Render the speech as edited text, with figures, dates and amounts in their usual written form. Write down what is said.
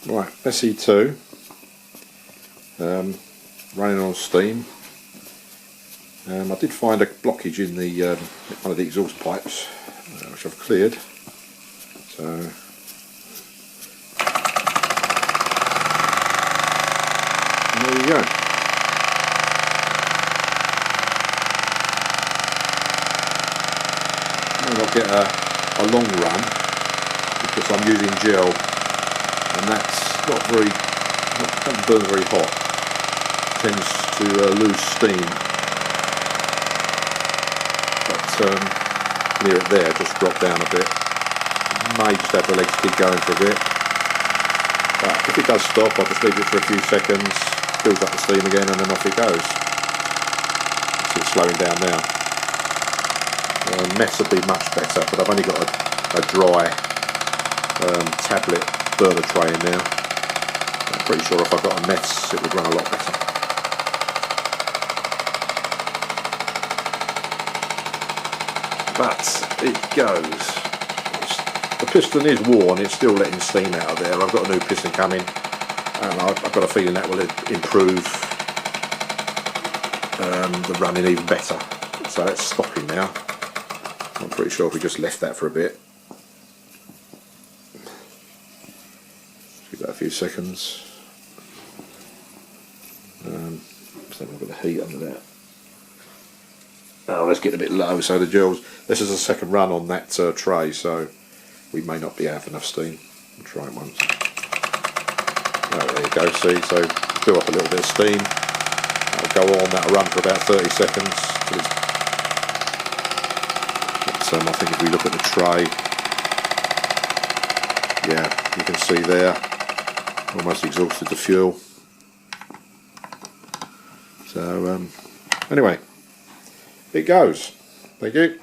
Right, SE2, running on steam. I did find a blockage in the one of the exhaust pipes, which I've cleared. So there you go. May not get a long run because I'm using gel, and that's doesn't burn very hot. Tends to lose steam. But near it there, just drop down a bit. May just have the legs keep going for a bit. But if it does stop, I'll just leave it for a few seconds, builds up the steam again, and then off it goes. See it's slowing down now. Meths would be much better, but I've only got a dry tablet burner tray in now. I'm pretty sure if I got a meths, it would run a lot better. But it goes. The piston is worn, it's still letting steam out of there. I've got a new piston coming, and I've got a feeling that will improve the running even better. So that's stopping now. I'm pretty sure if we just left that for a bit. Give that a few seconds. Just have a bit of heat under that. Oh, let's get a bit low so the gels. This is a second run on that tray, so we may not be having enough steam. We'll try it once. Oh, there you go, see, so build up a little bit of steam. That'll go on, that'll run for about 30 seconds. Till it's, but, I think if we look at the tray, yeah, you can see there, almost exhausted the fuel. So, anyway, it goes. Thank you.